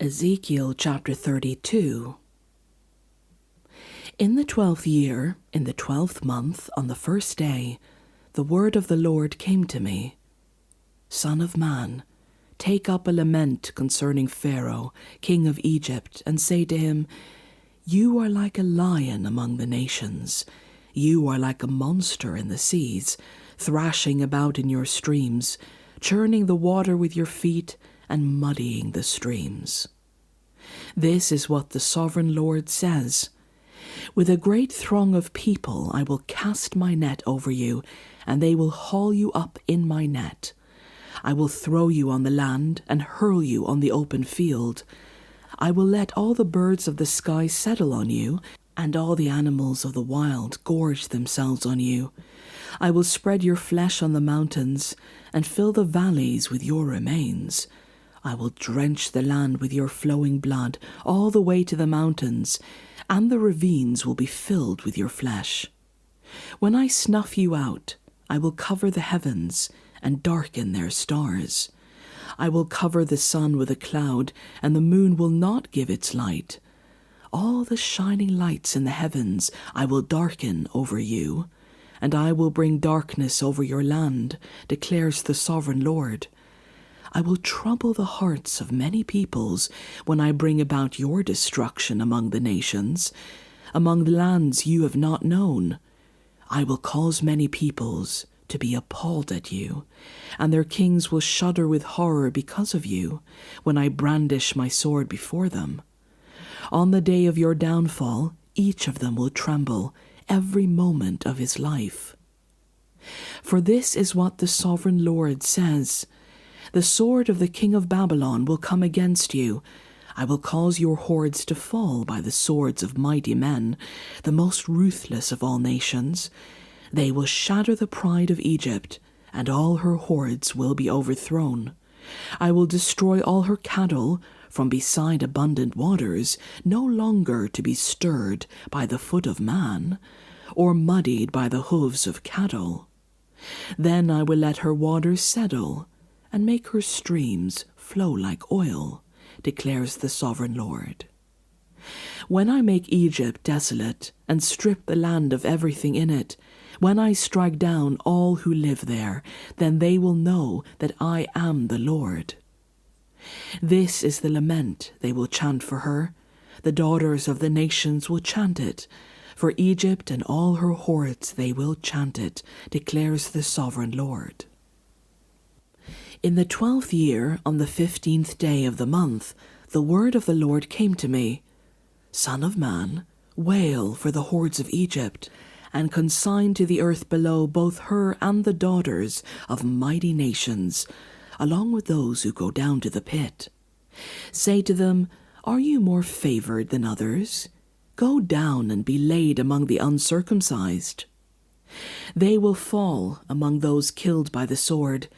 Ezekiel chapter 32. In the 12th year, in the 12th month, on the first day, the word of the Lord came to me. Son of man, take up a lament concerning Pharaoh, king of Egypt, and say to him, You are like a lion among the nations. You are like a monster in the seas, thrashing about in your streams, churning the water with your feet, and muddying the streams. This is what the sovereign Lord says. With a great throng of people I will cast my net over you, and they will haul you up in my net. I will throw you on the land and hurl you on the open field. I will let all the birds of the sky settle on you, and all the animals of the wild gorge themselves on you. I will spread your flesh on the mountains, and fill the valleys with your remains. I will drench the land with your flowing blood all the way to the mountains, and the ravines will be filled with your flesh. When I snuff you out, I will cover the heavens and darken their stars. I will cover the sun with a cloud, and the moon will not give its light. All the shining lights in the heavens I will darken over you, and I will bring darkness over your land, declares the sovereign Lord. I will trouble the hearts of many peoples when I bring about your destruction among the nations, among the lands you have not known. I will cause many peoples to be appalled at you, and their kings will shudder with horror because of you, when I brandish my sword before them. On the day of your downfall, each of them will tremble every moment of his life. For this is what the sovereign Lord says. The sword of the king of Babylon will come against you. I will cause your hordes to fall by the swords of mighty men, the most ruthless of all nations. They will shatter the pride of Egypt, and all her hordes will be overthrown. I will destroy all her cattle from beside abundant waters, no longer to be stirred by the foot of man, or muddied by the hooves of cattle. Then I will let her waters settle, and make her streams flow like oil, declares the sovereign Lord. When I make Egypt desolate and strip the land of everything in it, when I strike down all who live there, then they will know that I am the Lord. This is the lament they will chant for her. The daughters of the nations will chant it. For Egypt and all her hordes they will chant it, declares the sovereign Lord. In the 12th year, on the 15th day of the month, the word of the Lord came to me. Son of man, wail for the hordes of Egypt, and consign to the earth below both her and the daughters of mighty nations, along with those who go down to the pit. Say to them, Are you more favored than others? Go down and be laid among the uncircumcised. They will fall among those killed by the sword.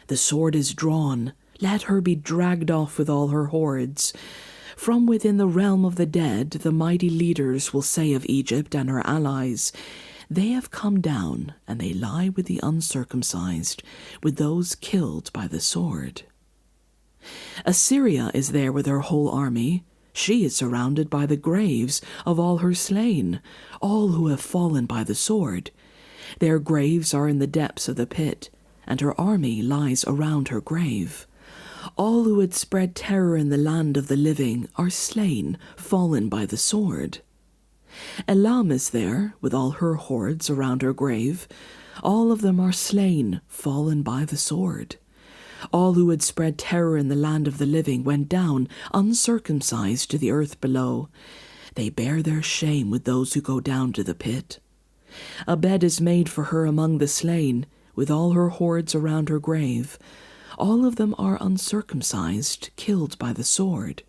The sword is drawn, let her be dragged off with all her hordes. From within the realm of the dead, the mighty leaders will say of Egypt and her allies, They have come down, and they lie with the uncircumcised, with those killed by the sword. Assyria is there with her whole army. She is surrounded by the graves of all her slain, all who have fallen by the sword. Their graves are in the depths of the pit, and her army lies around her grave. All who had spread terror in the land of the living are slain, fallen by the sword. Elam is there, with all her hordes around her grave. All of them are slain, fallen by the sword. All who had spread terror in the land of the living went down, uncircumcised, to the earth below. They bear their shame with those who go down to the pit. A bed is made for her among the slain, with all her hordes around her grave. All of them are uncircumcised, killed by the sword.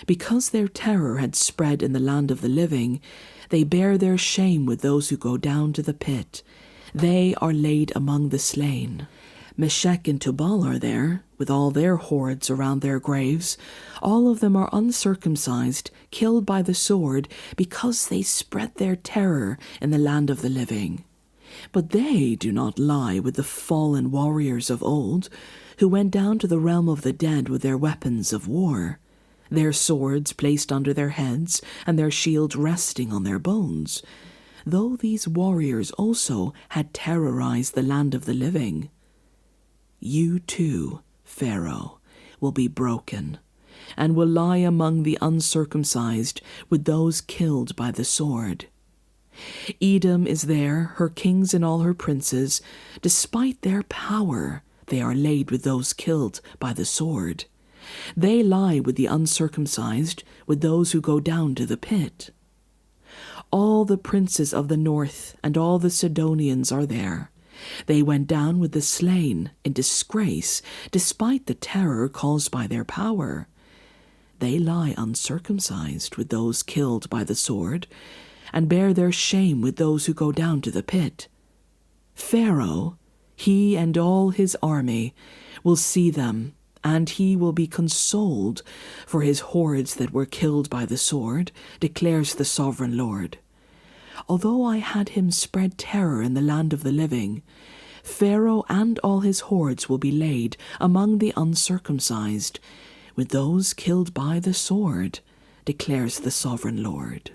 Because their terror had spread in the land of the living, they bear their shame with those who go down to the pit. They are laid among the slain. Meshech and Tubal are there, with all their hordes around their graves. All of them are uncircumcised, killed by the sword, because they spread their terror in the land of the living. But they do not lie with the fallen warriors of old, who went down to the realm of the dead with their weapons of war. their swords placed under their heads, and their shields resting on their bones, though these warriors also had terrorized the land of the living. You too, Pharaoh, will be broken, and will lie among the uncircumcised with those killed by the sword. Edom is there, her kings and all her princes. Despite their power, they are laid with those killed by the sword. They lie with the uncircumcised, with those who go down to the pit. All the princes of the north and all the Sidonians are there. They went down with the slain in disgrace, despite the terror caused by their power. They lie uncircumcised with those killed by the sword, and bear their shame with those who go down to the pit. Pharaoh, he and all his army, will see them, and he will be consoled for his hordes that were killed by the sword, declares the sovereign Lord. Although I had him spread terror in the land of the living, Pharaoh and all his hordes will be laid among the uncircumcised, with those killed by the sword, declares the sovereign Lord.